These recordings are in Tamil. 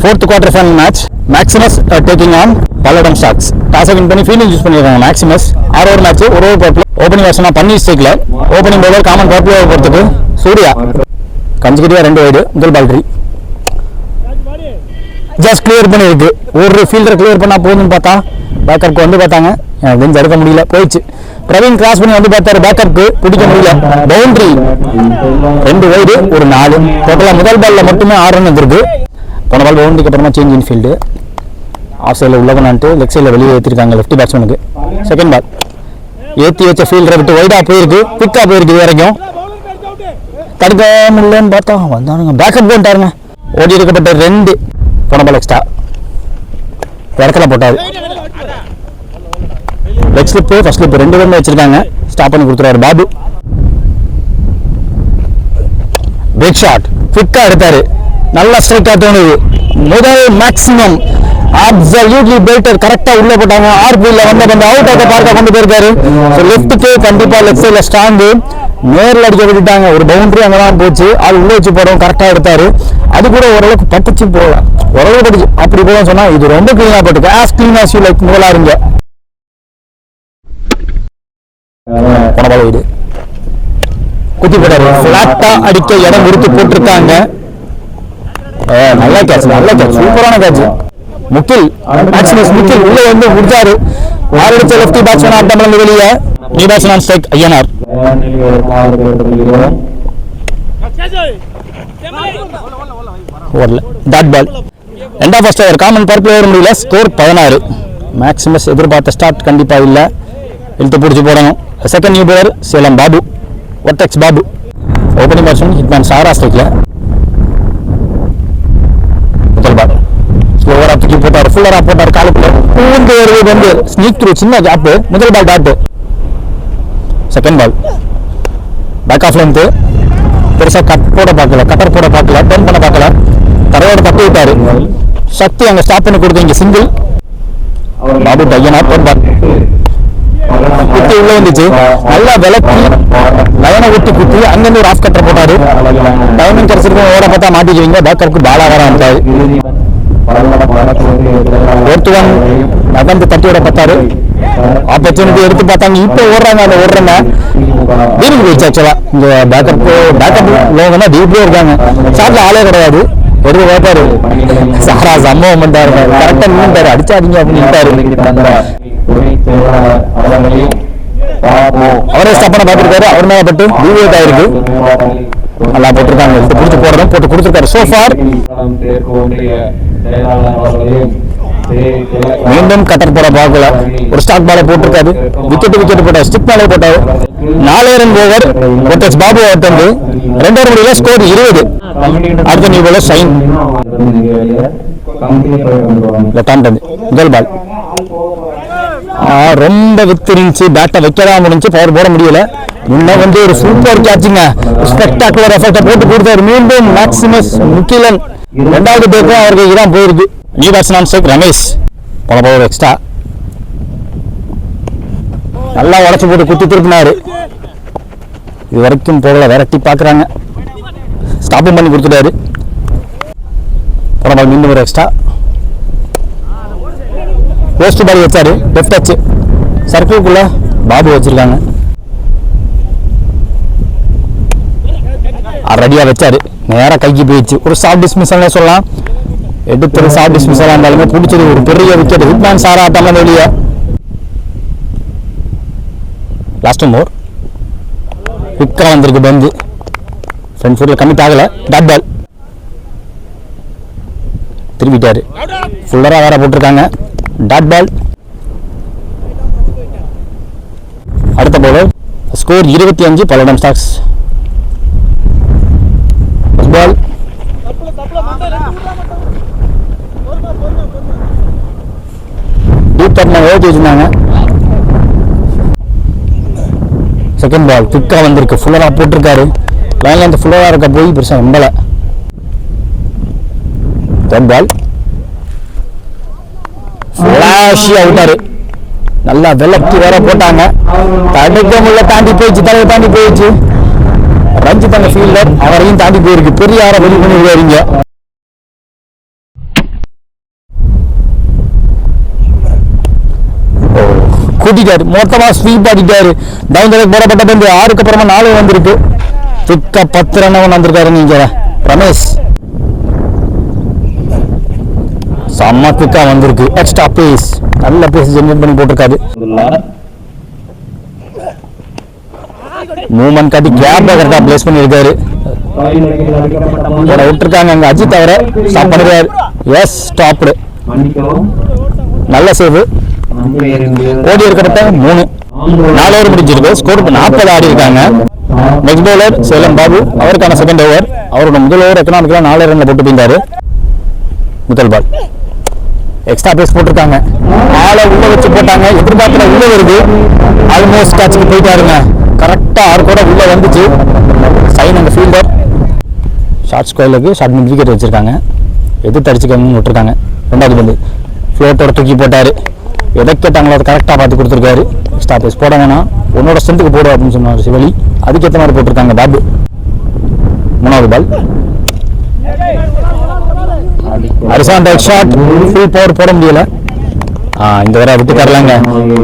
fourth quarter final match. Maximus taking on Palladam Sharks. Toss win பண்ணி ஃபீல்டிங் யூஸ் பண்ணிருக்காங்க. Maximus ஆரோவர் மேட்ச் ஒரு ஓவர் பவர் பிளே. ஓப்பனிங் வெர்ஷனா பண்ணி ஸ்ட்ரைக்ல opening bowler common power play போறதுக்கு சூர்யா கன்சிக்யூட்டிவா 2 வைடு முதல் பால் 3 ஜஸ்ட் கிளியர் பண்ணிருக்கு. ஒரு ஃபீல்டர் கிளியர் பண்ணா போதும்னு பார்த்தா பேக்கப்க்கு வந்து பார்த்தாங்க, பெஞ்ச் எடுக்க முடியல, போயிடுச்சு. பிரவீன் கிராஸ் பண்ணி வந்து பார்த்தாரு, பேக்கப்க்கு பிடிக்க முடியல. பவுண்டரி 2 வைடு ஒரு 4. டோட்டலா முதல் பால்ல மட்டுமே 6 ரன் வந்திருக்கு. போன பால் பவுண்டரிக்கு அப்புறமா சேஞ்ச் இன் ஃபீல்டு. ஆஃப் சைடில் உள்ள கொண்டாந்து லெக் சைடில் வெளியே ஏற்றிருக்காங்க லெஃப்டி பேட்ஸ்மேனுக்கு. செகண்ட் பால் ஏற்றி வச்ச ஃபீல்டரை விட்டு வைடாக போயிருக்கு, பிக்காக போயிருக்கு. இது வரைக்கும் தடுக்க முடியலன்னு பார்த்தா வந்தானுங்க, பேக்கப் போட்டாருங்க. ஓடி இருக்கப்பட்ட 2 போன பால் எக்ஸ்ட்ரா இடத்துல போட்டாரு. லெக் ஸ்லிப்பு ஃபர்ஸ்ட் ஸ்லிப் 2 பேருமே வச்சிருக்காங்க. ஸ்டாப் பண்ணி கொடுத்துருவாரு பாபு. பிக் ஷாட் குவிக்கா எடுத்தாரு, நல்ல ஸ்ட்ரைக்கா தோணுது. முதல் மேக்ஸிமம் அப்சல்யூட்லி பெல்டர் கரெக்டா உள்ள போட்டாங்க. ஆர்பில வந்து அந்த அவுட் ஆஃப் பார்க்க கொண்டு போயிருக்காரு. லெஃப்ட்டுக்கு கண்டிப்பா லெஃப்ட் சைட்ல ஸ்டாண்டு நேரில் அடிக்க விட்டுட்டாங்க. ஒரு பவுண்டரி அங்கதான் போச்சு, அது உள்ள வச்சு போறோம் கரெக்டா எடுத்தாரு. அது கூட ஓரளவுக்கு பட்டுச்சு போல, ஓரளவுக்கு பட்டுச்சு. அப்படி போல சொன்னா இது ரொம்ப கிளீனா போட்டுக்கு. As clean as you like முதலா இருங்க. போன பால் இது குத்தி போட்டாரு, பிளாட்டா அடிக்க இடம் விருத்து போட்டிருக்காங்க. நல்ல கேட்ச், நல்ல கேட்ச், சூப்பரான கேட்ச். முக்கில் மேக்ஸிமஸ் முக்கில் உள்ள வந்து முடிச்சாரு. ஆரடிச்ச லெஃப்டி பேட்ஸ்மேன் ஆட்டம் வெளியே. New batsman strike Ayyanar. Dot ball end of first over. Common power play முடியல. ஸ்கோர் 16. மேக்ஸிமஸ் எதிர்பார்த்த ஸ்டார்ட் கண்டிப்பா இல்ல, இழுத்து பிடிச்சி போடணும். Second new player Salem Babu, ஒர்டெக்ஸ் Babu. Opening batsman hitman Sara ஸ்ட்ரைக்ல. முதல் பால் ஸ்லோவரா தூக்கி போட்டார், ஃபுல்லரா போட்டார், காலுக்குள்ள பூந்து வருது வந்து ஸ்னீக் த்ரூ, சின்ன கேப். முதல் ball dot. Second ball back ஆஃப்ல இருந்து பெருசா கட்டர் போட பார்க்கல, டர்ன் பண்ண பார்க்கல, தரையோட தட்டி விட்டாரு. சக்தி அங்க ஸ்டாப் பண்ணி கொடுத்து இங்க சிங்கிள். பாபு டையனா குத்தி உள்ள வந்துச்சு, நல்லா விளக்கி லைனை விட்டு குத்தி அங்கிருந்து ஒரு ஆஃப் கட்டர் போட்டாரு. டைமிங் கிடைச்சிருக்கும், ஓட பார்த்தா மாட்டிக்குவீங்க. பேக்கருக்கு பாலா வர வந்தாரு. நகர்ந்து தட்டி விட பார்த்தாரு, ஆப்பர்ச்சுனிட்டி எடுத்து பார்த்தாங்க. இப்போ ஓடுறாங்க, அந்த ஓடுறாங்க டீனுக்கு போயிடுச்சு. ஆக்சுவலா இந்த பேக்கப் லோகனா டீப்லேயே இருக்காங்க. ஷாட்ல ஆளே கிடையாது. எடுத்து பார்த்தாரு, சாரா சம்பவம் பண்ணிட்டாரு. கரெக்டா நின்றுட்டாரு, அடிச்சாதீங்க அப்படின்னு அவரே ஸ்டாப் பண்ண பார்த்துருக்காரு. அவர் மேல பட்டு டிவியேட் ஆயிருக்கு. நல்லா போட்டிருக்காங்க, எடுத்து பிடிச்சி போடுறதும் போட்டு கொடுத்துருக்காரு. சோஃபார் மீண்டும் கட்டர் போட பார்க்கல, ஒரு ஸ்டாக் பால போட்டிருக்காரு. விக்கெட் போட்டாரு, ஸ்டிக் பாலே போட்டாரு. 4 ரன் ஓவர். ஒர்டெக்ஸ் பாபு வந்து 2 ஓவர் முடியல. ஸ்கோர் 20. அடுத்த நியூ பாலர் சைன் முதல் பால் ரொம்ப வித்திருந்துச்சு. பேட்டை வைக்கலாம் முடிஞ்சு, பவர் போட முடியல. முன்ன வந்து ஒரு சூப்பர் கேட்சிங்க, ஸ்பெக்டாகுலர் எஃபெக்ட் போட்டு கொடுத்தாரு. மீண்டும் மேக்ஸிமஸ் முக்கிலன் 2வது பேக்கும் அவருக்கு இதான் போயிருக்கு. New batsman strike Ramesh. போன பவர் எக்ஸ்ட்ரா நல்லா உடச்சு போட்டு குத்தி திருப்பினாரு. இது வரைக்கும் போகல, விரட்டி பாக்குறாங்க. ஸ்டாப்பும் பண்ணி கொடுத்துட்டாரு. போன பால் மீண்டும் ஒரு எக்ஸ்ட்ரா போஸ்ட் பால் வச்சாரு. லெஃப்ட் டச் சர்க்கிள்குள்ள பாபு வச்சிருக்காங்க. ரெடியா வச்சாரு, நேரா கைக்கு போயிடுச்சு. ஒரு சாஃப்ட் டிஸ்மிஸல்னே சொல்லலாம். எடுத்து சாஃப்ட் டிஸ்மிஸலா இருந்தாலுமே பிடிச்சது ஒரு பெரிய விக்கெட். ஹிட்மேன் சாரா ஆட்டம் வெளியே. லாஸ்ட் மோர் குவிக்கா வந்திருக்கு பந்து. ஃப்ரண்ட் ஃபுட்ல கமிட் ஆகல. Dot ball திரும்பிட்டாரு. ஃபுல்லரா வேற போட்டிருக்காங்க. Dot ball. அடுத்த bowler. Score 25. Palladam Stokes. Ball deep turn ஏற்றி வச்சிருந்தாங்க. செகண்ட் பால் குவிக்கா வந்திருக்கு, ஃபுல்லரா போட்டிருக்காரு. லைன்ல இந்த ஃபுல்லரா இருக்க போய் பெருசா நம்பல. தேர்ட் பால் ஃபிளாஷி அவுட்டாரு. நல்லா விளக்கி வேற போட்டாங்க. தடுக்க முள்ள தாண்டி போயிடுச்சு, தலையை தாண்டி போயிடுச்சு. ரஞ்சித் அந்த ஃபீல்டர் அவரையும் தாண்டி போயிருக்கு. பெரிய ஆற வெளி பண்ணி விடுவாருங்க. ஏற்றிட்டாரு, மொத்தமாக ஸ்வீப் ஆடிட்டாரு. டவுன் தடவை போடப்பட்ட பந்து 6க்கு அப்புறமா 4 வந்திருக்கு. திக்கா 10 ரன் வந்திருக்காரு. நீங்க ரமேஷ் செம்ம திக்கா வந்திருக்கு. எக்ஸ்ட்ரா பேஸ், நல்ல பேஸ் ஜென்ரேட் பண்ணி போட்டிருக்காரு. மூவ்மெண்ட் காட்டி கேப் கரெக்டா பிளேஸ் பண்ணியிருக்காரு. விட்டுருக்காங்க அங்க அஜித் அவரை ஸ்டாப் பண்ணிருக்காரு. எஸ் ஸ்டாப்டு, நல்ல சேவ். ஓடி இருக்கிறத 3 4 ஓவர் முடிஞ்சிருக்கு. ஸ்கோர் 40 ஆடி இருக்காங்க. நெக்ஸ்ட் பவுலர் சேலம் பாபு, அவருக்கான செகண்ட் ஓவர். அவரோட முதல் ஓவர் எக்கனாமிக்கலா 4 ரன்ல போட்டு போயிருந்தாரு. முதல் பால் எக்ஸ்ட்ரா பேஸ் போட்டிருக்காங்க. ஆளை உள்ள வச்சு போட்டாங்க. எதிர்பார்க்கிற உள்ள வருது. ஆல்மோஸ்ட் கேட்சுக்கு போயிட்டாருங்க. கரெக்டா 6 கூட உள்ள வந்துச்சு. சைன் அந்த ஃபீல்டர் ஷார்ட் ஸ்கொயருக்கு ஷார்ட் மிட் விக்கெட் வச்சிருக்காங்க. எதிர்த்து அடிச்சுக்கணும்னு விட்டுருக்காங்க. 2வது பந்து ஃப்ளோட்டோட தூக்கி போட்டாரு. எதை கேட்டாங்களோ அதை கரெக்டாக பார்த்து கொடுத்துருக்காரு. எக்ஸ்ட்ரா பேஸ் போட வேணாம், உன்னோட ஸ்ட்ரென்த்துக்கு போடும் அப்படின்னு சொன்னார் சிவலி. அதுக்கேற்ற மாதிரி போட்டிருக்காங்க பாபு. 3வது பால் ஹரிசாண்டல் ஷாட், ஃபுல் பவர் போட முடியல. இந்த வரை விட்டு தரலாங்க.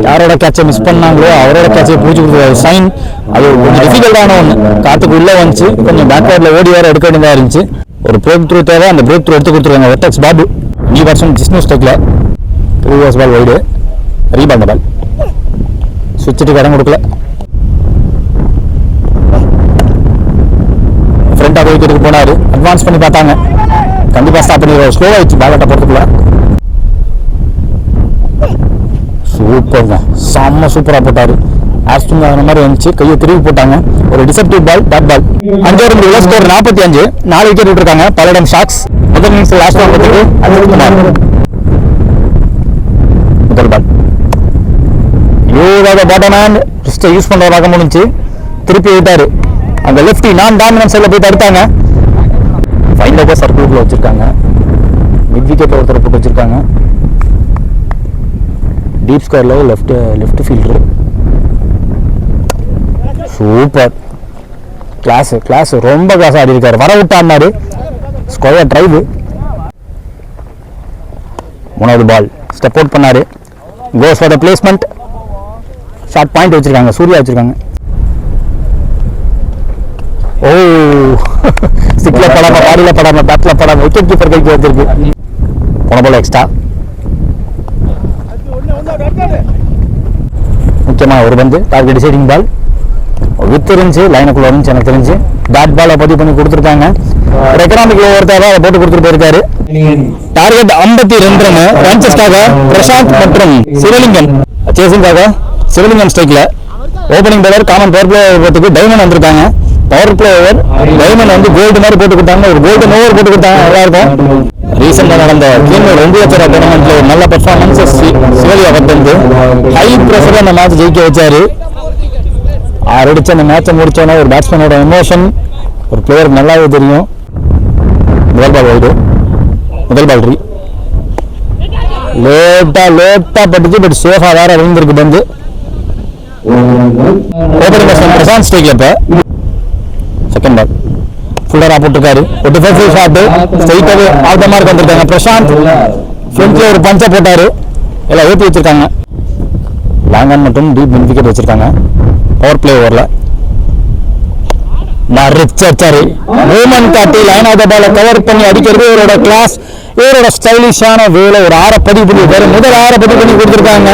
யாரோட கேட்சை மிஸ் பண்ணாங்களோ அவரோட கேட்சை பிடிச்சி கொடுத்தாரு. சைன் அது கொஞ்சம் டிஃபிகல்ட்டான ஒன்று. காத்துக்கு உள்ள வந்துச்சு, கொஞ்சம் பேக்வர்டில் ஓடி வேற எடுக்க வேண்டியதாக இருந்துச்சு. ஒரு பிரேக் த்ரூ தேவை, அந்த பிரேக் த்ரூ எடுத்து கொடுத்துருக்காங்க. வெட்டக்ஸ் பாபு நீ பர்சன் ஜிஸ்னு ஸ்டெக்ல ப்ரீவியஸ் பால் வைடு. ரீபால் பால் சுவிட்சுக்கு இடம் கொடுக்கல. ஃப்ரண்டாக விக்கெட்டுக்கு போனாரு. அட்வான்ஸ் பண்ணி பார்த்தாங்க, கண்டிப்பாக ஸ்டாப் பண்ணிடுவார். ஸ்லோவாகிடுச்சு பால் அட்டை போகிறதுக்குள்ள. சூப்பர்ங்க, செம்ம சூப்பராக போட்டாரு. ஆஸ்டின் அந்த மாதிரி வந்துச்சு, கையை திருப்பி போட்டாங்க. ஒரு டிசெப்டிவ் பால், டாட் பால். 5 ஓவர் முடியல. ஸ்கோர் 45. 4 விக்கெட் விட்டுருக்காங்க. பல்லடம் ஷாக்ஸ். முதல் இன்னிங்ஸ் லாஸ்ட் ஓவர் பத்துக்கு அஜித்குமார். முதல் பால் யூரோட பாட்டம் ஹேண்ட் ரிஸ்ட்டை யூஸ் பண்ணுற பார்க்க முடிஞ்சு. திருப்பி விட்டாரு. அந்த லெஃப்டி நான் டாமினன்ட் சைடில் போய் தடுத்தாங்க. ஃபைனலாக சர்க்கிள்குள்ள வச்சிருக்காங்க. மிட் விக்கெட் ஒருத்தர் போட்டு வச்சிருக்காங்க. டீப் ஸ்கொயரில் லெஃப்ட் ஃபீல்டரு. சூப்பர், கிளாஸ் ரொம்ப கிளாஸ் ஆடி இருக்காரு. வர விட்டாரு. Square drive. 3வது பால் ஸ்டெப் அவுட் பண்ணாரு. Goes for the placement. Short point வச்சிருக்காங்க, சூர்யா வச்சிருக்காங்க. ஓ ஸ்டிக்ல படாம, பாடியில படாம, பேட்ல படாம விக்கெட் கீப்பர் கைக்கு வச்சிருக்கு. போன பால் எக்ஸ்ட்ரா. முக்கியமாக ஒரு பந்து டார்கெட் டிசைடிங் பால் வித் இருந்துச்சு, லைனுக்குள்ள இருந்துச்சு எனக்கு தெரிஞ்சு. டாட் பாலை பதிவு பண்ணி கொடுத்துருக்காங்க. ஒரு எக்கனாமிக் ஒருத்தர் அதை போட்டு கொடுத்துட்டு போயிருக்காரு. Target 52 run. ரன்சஸ்டாக பிரசாந்த் மற்றும் சிவலிங்கம், சேசிங்காக சிவலிங்கம் ஸ்ட்ரைக்ல. Opening bowler common power play ஓவருக்கு டைமண்ட் வந்திருக்காங்க. பவர் பிளே ஓவர் டைமண்ட் வந்து கோல்டு மாதிரி போட்டு கொடுத்தாங்க. ஒரு கோல்டன் ஓவர் போட்டு கொடுத்தாங்க, நல்லா இருக்கும். ரீசெண்டாக நடந்த கீழ் 2 லட்ச ரூபாய் டோர்னமெண்ட்ல ஒரு நல்ல பெர்ஃபார்மன்ஸ் சிவலியா வந்து ஹை ப்ரெஷர் அந்த மேட்ச் ஜெயிக்க வச்சாரு. 6 அடிச்சு அந்த மேட்சை முடிச்சோன்னா ஒரு பேட்ஸ்மேனோட எமோஷன் ஒரு பிளேயருக்கு நல்லாவே தெரியும். முதல் பால் வைடு, முதல் பால் லேட்டா பட்டுச்சு, பட் சேஃபா வேற விழுந்திருக்கு பந்து. ஓப்பனிங் பேட்ஸ்மேன் பிரசாந்த் ஸ்ட்ரைக்ல. இப்ப செகண்ட் பால் ஃபுல்லரா போட்டிருக்காரு. ஒரு டிஃபென்சிவ் ஷாட் ஸ்ட்ரைட்டாவே ஆல் த மார்க் வந்திருக்காங்க. பிரசாந்த் ஃப்ரண்ட்ல ஒரு பஞ்சை போட்டாரு. எல்லாம் ஏற்றி வச்சிருக்காங்க. லாங் ஆன் மட்டும் டீப் மிட் விக்கெட் வச்சிருக்காங்க. பவர் பிளே ஓவர்ல மறிச்சாரு. மூவ்மெண்ட் காட்டி லைன் ஆஃப் த பாலை கவர் பண்ணி அடிக்கிறது இவரோட கிளாஸ், இவரோட ஸ்டைலிஷான வேலை. ஒரு 6 பதிவு பண்ணி முதல் 6 பதிவு பண்ணி கொடுத்துருக்காங்க.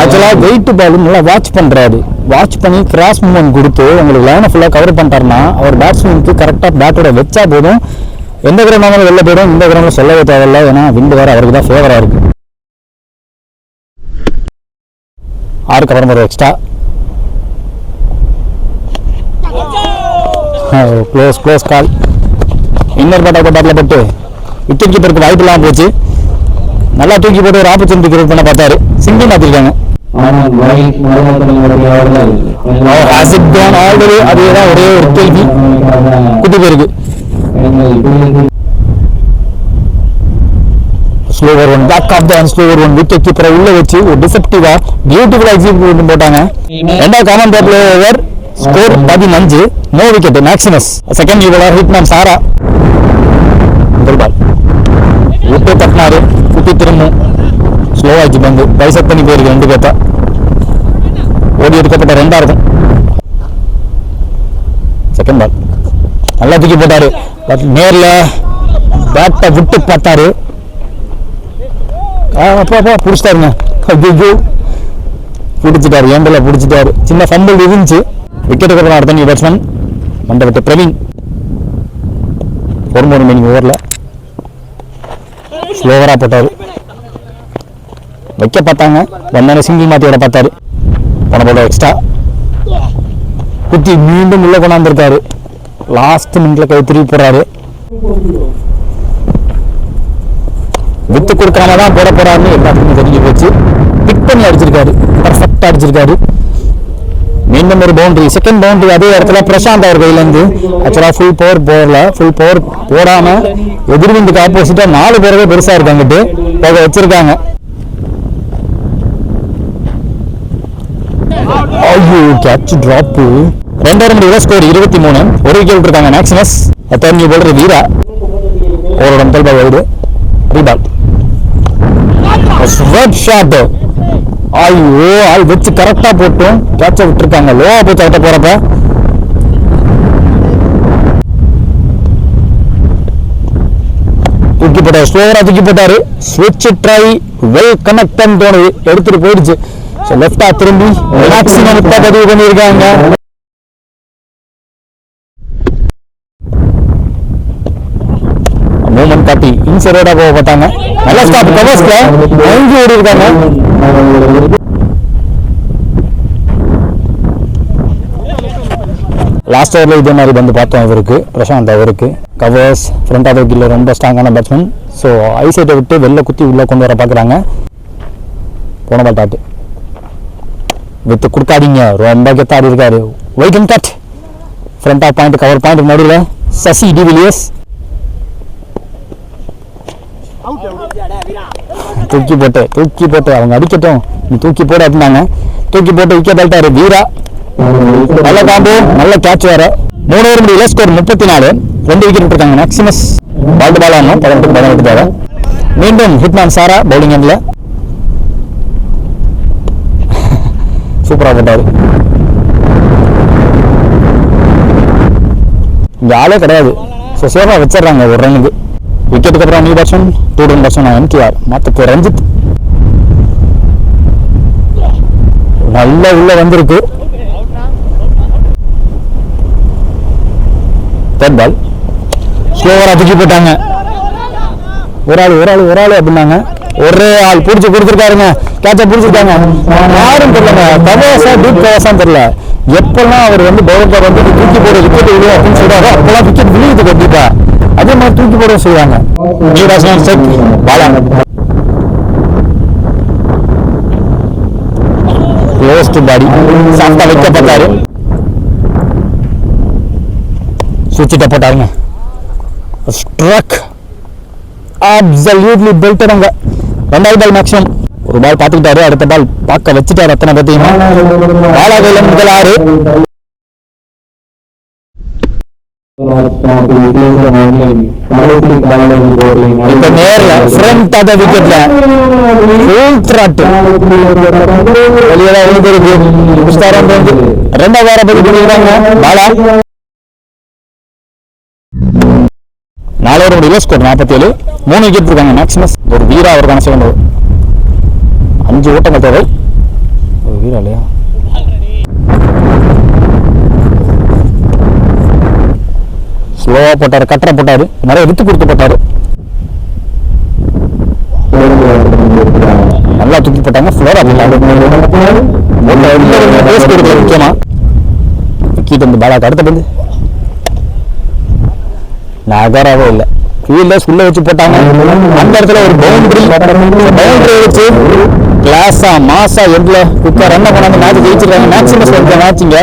ஆக்சுவலா வெயிட் பாலும் நல்லா வாட்ச் பண்றாரு. வாட்ச் பண்ணி கிராஸ் மூவ்மெண்ட் கொடுத்து உங்களுக்கு லைனை ஃபுல்லாக கவர் பண்ணிட்டாருன்னா அவர் பேட்ஸ்மேனுக்கு கரெக்டாக பேட்டோட வச்சா போதும். எந்த கிரௌண்டாலும் வெளில போயிடும். இந்த கிரௌண்டில் சொல்லவே தேவையில்லை, ஏன்னா விண்டு வேற அவருக்கு தான் ஃபேவராக இருக்கு. 6க்கு அப்புறம் ஒரு எக்ஸ்ட்ரா. க்ளோஸ் கால். இன்னர் பேட்டில் போட்டு விக்கெட் கீப்பருக்கு வாய்ப்பு இல்லாமல் போச்சு. நல்லா தூக்கி போட்டு ஒரு ஆப்பர்ச்சுனிட்டி கிரியேட் பண்ண பார்த்தாரு. சிங்கிள் மாத்திருக்காங்க. அதேதான் ஒரே ஒரு கேள்வி குட்டி போயிருக்கு. Slower one, back of the slower one, wicket கீப்பரை உள்ள வச்சு ஒரு டிசெப்டிவா பியூட்டிஃபுல்லா எக்ஸிக்யூட் போட்டாங்க. 2வது காமன் பேட்ல over. Score 15. No wicket. Maximus. Second bowler hitman Sara. முதல் பால் விட்டு தட்டினாரு. குட்டி திரும்பும் ஸ்லோவாச்சு பந்து. பைசெட் பண்ணி போயிருக்கு 2 பேர்த்த. ஓடி எடுக்கப்பட்ட 2 இருக்கும். செகண்ட் பால் நல்லா தூக்கி போட்டாரு. பட் நேர்ல பேட்டை விட்டு பார்த்தாரு. பிடிச்சிட்டாருங்க. பிடிச்சிட்டாரு, ஏண்டல பிடிச்சிட்டாரு. சின்ன ஃபம்பிள் இருந்துச்சு. விக்கெட்டுக்கு அப்புறம் அடுத்த நியூ பேட்ஸ்மேன் மண்டபத்தை பிரவீன். 4 more remaining ஓவர்ல ஸ்லோவரா போட்டாரு. வைக்க பார்த்தாங்க, வந்தான சிங்கிள் மாத்தி விட பார்த்தாரு. போன போல எக்ஸ்ட்ரா குத்தி மீண்டும் உள்ள கொண்டாந்துருக்காரு. லாஸ்ட் மினிட்ல கை திருப்பி போறாரு. வித்து கொடுக்காம தான் போட போறாருன்னு எல்லாத்துக்கும் தெரிஞ்சு போச்சு. பிக் பண்ணி அடிச்சிருக்காரு, பர்ஃபெக்டா அடிச்சிருக்காரு. மீண்டும் ஒரு பவுண்டரி, செகண்ட் பவுண்டரி. அதே இடத்துல பிரசாந்த் அவர் கையில இருந்து ஆக்சுவலா ஃபுல் பவர் போடல. ஃபுல் பவர் போடாம எதிர்விந்துக்கு ஆப்போசிட்டா 4 பேரவே பெருசா இருக்காங்கட்டு போக வச்சிருக்காங்க. ஐயோ, கேட்ச் டிராப். 2 ஸ்கோர் 23. ஒரு விக்கெட் விட்டுருக்காங்க மேக்ஸிமஸ். தேர்ட் நியூ பவுலர் வீரா. ஓவரோட முதல் பால் வைடு. ரீபால் sweat shot. ஐயோ, ஆள் வச்சு கரெக்டா போட்டும் கேட்ச விட்டுருக்காங்க. லோவா போய் தட்ட போறப்ப தூக்கி போட்டாரு. ஸ்லோவரா தூக்கி போட்டாரு. ஸ்விட்ச் ட்ரை வெல் கனெக்ட் தோணுது. எடுத்துட்டு போயிடுச்சு. லெஃப்டா திரும்பி மேக்ஸிமம் பதிவு பண்ணியிருக்காங்க. மூமெண்ட் காட்டி இன்சைடா போக பார்த்தாங்க. நல்ல ஸ்டாப் கவர்ஸ்ல அங்கி ஓடி இருக்காங்க. லாஸ்ட் ஓவர்ல இதே மாதிரி வந்து பார்த்தோம். இவருக்கு பிரசாந்த் அவருக்கு கவர்ஸ் ஃப்ரண்ட் ஆஃப் கீழே ரொம்ப ஸ்ட்ராங்கான பேட்ஸ்மேன். ஸோ ஐசைட்டை விட்டு வெளில குத்தி உள்ள கொண்டு வர பார்க்குறாங்க. போன பால் டாட்டு வித்து கொடுக்காதீங்க, ரொம்ப கெத்தாடி இருக்காரு. Wide and cut front of point cover point நடுவில் சசி டிவிலியர்ஸ் தூக்கி போட்டு அவங்க அடிக்கட்டும், நீ தூக்கி போட அப்படின்னாங்க. தூக்கி போட்டு விக்கெட் ஆயிட்டாரு வீரா. நல்ல காம்போ, நல்ல கேட்ச் வேற. 3 ஓவர் முடியல. ஸ்கோர் 34. 2 விக்கெட் விட்டுருக்காங்க மேக்ஸிமஸ். பால் பால் ஆடணும். 18 தேவை. மீண்டும் ஹிட்மேன் சாரா பவுலிங் எண்ட்ல சூப்பரா போட்டாரு. இங்க ஆளே கிடையாது. ஸோ சேஃபா வச்சிடறாங்க ஒரு ரன்னுக்கு. விக்கெட்டுக்கு அப்புறம் new batsman 2 run batsman MKR. மற்ற ரஞ்சித் நல்லா உள்ள வந்திருக்கு. தேர்ட் பால் ஸ்லோவரா தூக்கி போட்டாங்க. ஒரு ஆள் அப்படின்னாங்க. ஒரே ஆள் பிடிச்சி கொடுத்துருக்காருங்க. கேட்ச பிடிச்சிருக்காங்க. யாரும் தெரியலங்க, கவர்ஸா டீப் கவர்ஸான்னு தெரியல. எப்பெல்லாம் அவர் வந்து பவுலர் வந்து தூக்கி போட விக்கெட் விழும் அப்படின்னு சொல்றாரோ அப்பெல்லாம் விக்கெட் விழுகுது கண்டிப்பா. அதே மாதிரி தூக்கி போட சொல்லுவாங்க. பாடி சாஃப்டா வைக்கப்பட்டாரு. சுவிட்சிட்ட போட்டாருங்க. Struck absolutely பெல்ட்டடுங்க. 2வது பால் மேக்ஸிமம். ஒரு பால் பார்த்துக்கிட்டாரு, அடுத்த பால் பார்க்க வச்சுட்டாரு. அத்தனை பத்தியுமா பாலாகையில முதல் 6. இப்ப நேர்ல ஃப்ரண்ட் ஆஃப் தி விக்கெட்ல ஃபுல் த்ராட் வெளியில விழுந்திருக்கு. புஷ்டாரம் வந்து 2வது ஓவர் பதிவு பண்ணிருக்காங்க. பாலா 4 ஓவர் முடியல. ஸ்கோர் 47. 3 விக்கெட் இருக்காங்க மேக்ஸிமஸ். ஒரு வீரா அவருக்கான செகண்ட் ஓவர். 5 ஓட்டங்கள் தேவை. ஒரு வீரா இல்லையா? ஸ்லோவா போட்டாரு, கட்டரை போட்டாரு, நிறைய வித்து கொடுத்து போட்டாரு. நல்லா தூக்கி போட்டாங்க. ஃப்ளோரா போட்டாரு. முக்கியமா விக்கெட் வந்து பாலாக்கு அடுத்த பந்து நகராவே இல்லை. ஃபீல்டர்ஸ் உள்ள வச்சு போட்டாங்க. அந்த இடத்துல ஒரு பவுண்டரி வச்சு கிளாஸா மாசா எண்ட்ல குக்கா ரன்னை கொண்டாந்து மேட்ச் ஜெயிச்சிருக்காங்க. மேக்ஸிமஸ் மேட்சிங்க